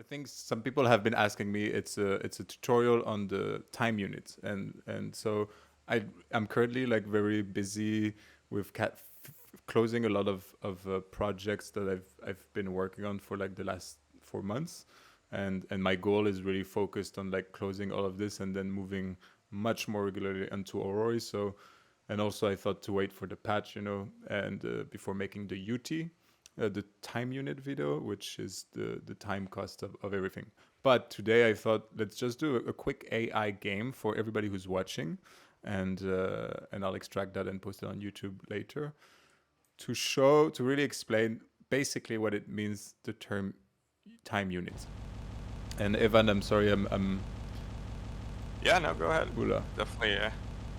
think some people have been asking me. It's a tutorial on the time unit, and so I'm currently like very busy with closing a lot of projects that I've been working on for like the last 4 months, and my goal is really focused on like closing all of this and then moving much more regularly into Aurory. So, and also I thought to wait for the patch, and before making the UT, the time unit video, which is the time cost of everything. But today I thought let's just do a quick AI game for everybody who's watching, and I'll extract that and post it on YouTube later to really explain basically what it means, the term time unit. And Evan, I'm sorry, I'm Yeah, no, go ahead. Ula. Definitely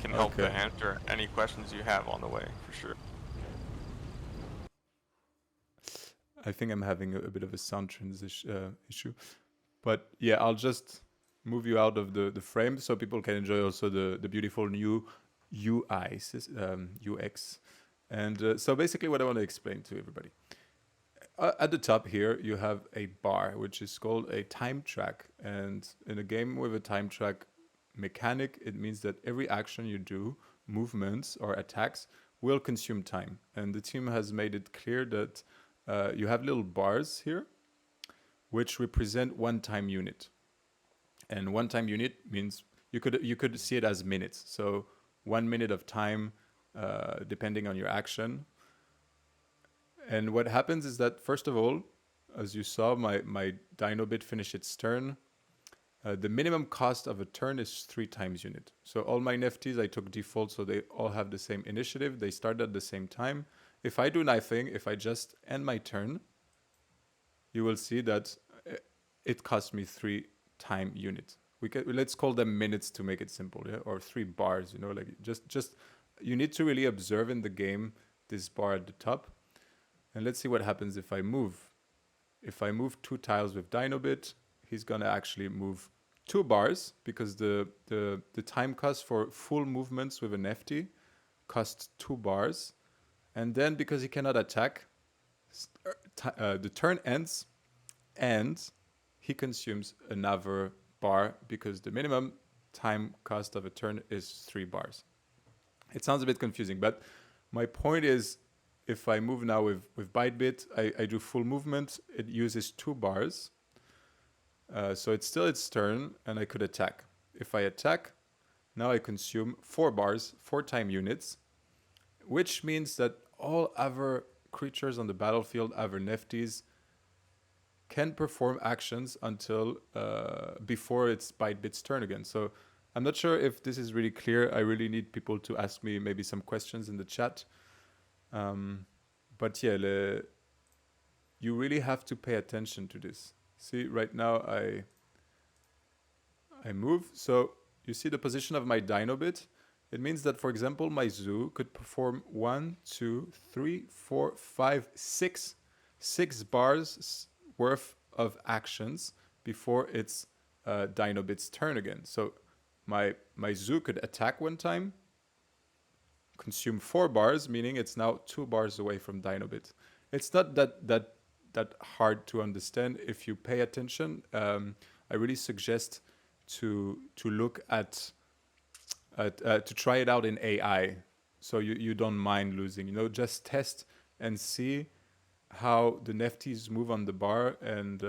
can help Okay. answer any questions you have on the way, for sure. I think I'm having a bit of a sound transition issue, but yeah, I'll just move you out of the frame so people can enjoy also the beautiful new UX. And so basically, what I want to explain to everybody. At the top here, you have a bar, which is called a time track. And in a game with a time track mechanic, it means that every action you do, movements or attacks, will consume time. And the team has made it clear that you have little bars here, which represent one time unit. And one time unit means you could see it as minutes. So 1 minute of time, depending on your action. And what happens is that, first of all, as you saw, my dino bit finished its turn. The minimum cost of a turn is 3 times unit. So all my Nefties, I took default, so they all have the same initiative. They start at the same time. If I do nothing, if I just end my turn, you will see that it cost me 3 time units. Let's call them minutes to make it simple, yeah? Or 3 bars, like just you need to really observe in the game this bar at the top. And let's see what happens if I move. If I move 2 tiles with Dinobit, he's gonna actually move 2 bars because the time cost for full movements with a Nefty costs 2 bars. And then because he cannot attack, the turn ends and he consumes another bar because the minimum time cost of a turn is 3 bars. It sounds a bit confusing, but my point is, if I move now with ByteBit, I do full movement, it uses 2 bars. So it's still its turn, and I could attack. If I attack, now I consume 4 bars, 4 time units, which means that all other creatures on the battlefield, other Nefties, can perform actions until before it's ByteBit's turn again. So I'm not sure if this is really clear. I really need people to ask me maybe some questions in the chat. But yeah, you really have to pay attention to this. See, right now I move. So you see the position of my dino bit. It means that, for example, my zoo could perform 1, 2, 3, 4, 5, 6 bars worth of actions before it's dino bit's turn again. So my zoo could attack 1 time, consume 4 bars, meaning it's now 2 bars away from Dinobit. It's not that hard to understand if you pay attention. I really suggest to look at to try it out in AI, so you don't mind losing. Just test and see how the Nefties move on the bar, and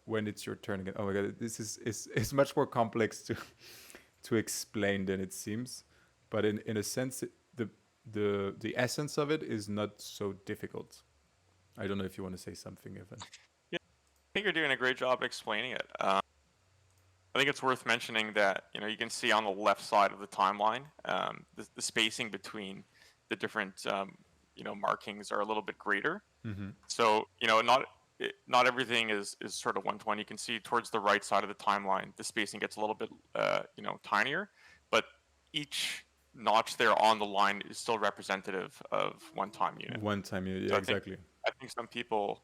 when it's your turn again. Oh my god, this is much more complex to explain than it seems, but in a sense, the essence of it is not so difficult. I don't know if you want to say something, Evan. Yeah, I think you're doing a great job explaining it. I think it's worth mentioning that you can see on the left side of the timeline, the spacing between the different markings are a little bit greater. Mm-hmm. So not everything is sort of 120. You can see towards the right side of the timeline, the spacing gets a little bit tinier, but each notch there on the line is still representative of one time unit. One time, yeah, So exactly. I think some people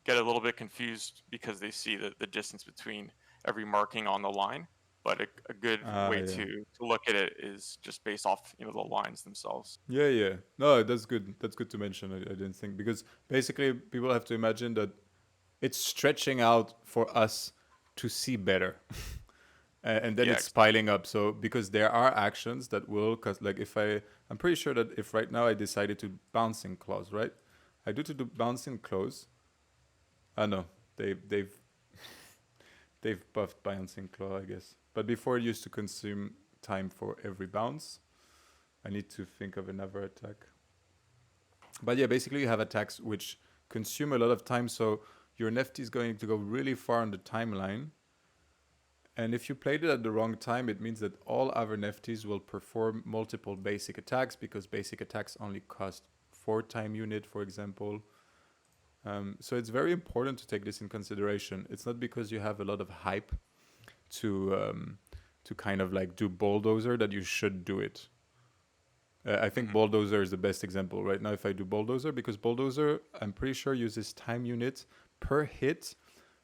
get a little bit confused because they see the distance between every marking on the line. But a good way Yeah. to look at it is just based off the lines themselves. Yeah. No, that's good. That's good to mention. I didn't think, because basically people have to imagine that it's stretching out for us to see better. And then Yeah, it's piling up. So because there are actions that will, cause like if I'm pretty sure that if right now I decided to bouncing clause, right? I do to do bouncing clause. I know they've they've buffed bouncing claw, I guess. But before it used to consume time for every bounce. I need to think of another attack. But yeah, basically you have attacks which consume a lot of time, so your Nefty is going to go really far on the timeline. And if you played it at the wrong time, it means that all other Nefties will perform multiple basic attacks because basic attacks only cost 4 time unit, for example. So it's very important to take this in consideration. It's not because you have a lot of hype to kind of like do bulldozer that you should do it. I think bulldozer is the best example right now. If I do bulldozer, because bulldozer, I'm pretty sure uses time unit per hit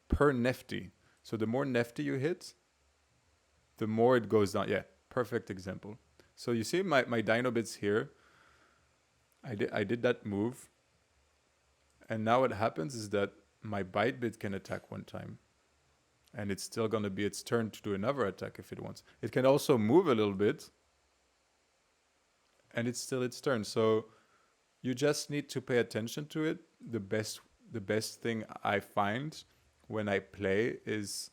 per Nefty. So the more Nefty you hit, the more it goes down. Yeah, perfect example. So you see my dino bits here. I did that move. And now what happens is that my byte bit can attack one time. And it's still going to be its turn to do another attack if it wants. It can also move a little bit. And it's still its turn. So you just need to pay attention to it. The best thing I find when I play is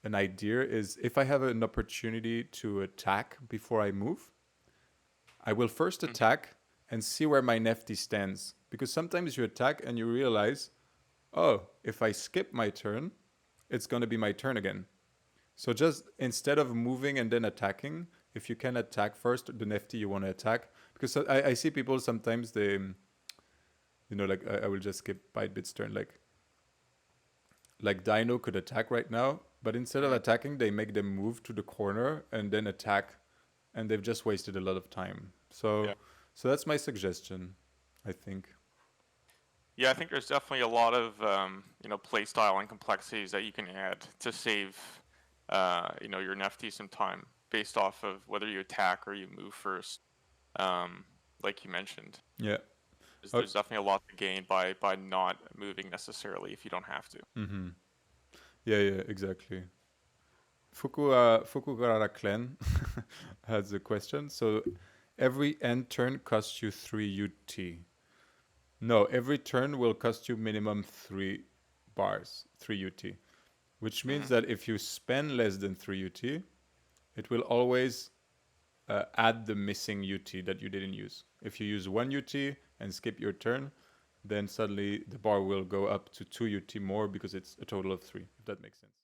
an idea is if I have an opportunity to attack before I move, I will first attack and see where my Nefty stands. Because sometimes you attack and you realize, oh, if I skip my turn, it's going to be my turn again. So just instead of moving and then attacking, if you can attack first the Nefty you want to attack, because I see people sometimes they, like I will just skip byte bit's turn, like Dino could attack right now, but instead of attacking, they make them move to the corner and then attack, and they've just wasted a lot of time. So that's my suggestion, I think. Yeah, I think there's definitely a lot of play style and complexities that you can add to save your Nefty some time based off of whether you attack or you move first. Like you mentioned, Yeah. there's definitely a lot to gain by not moving necessarily if you don't have to. Mm-hmm. Yeah, exactly. Fukugara Clan has a question. So every end turn costs you 3 UT. No, every turn will cost you minimum 3 bars, 3 UT. Which means that if you spend less than 3 UT, it will always add the missing UT that you didn't use. If you use 1 UT and skip your turn, then suddenly the bar will go up to 2 UT more because it's a total of 3, if that makes sense.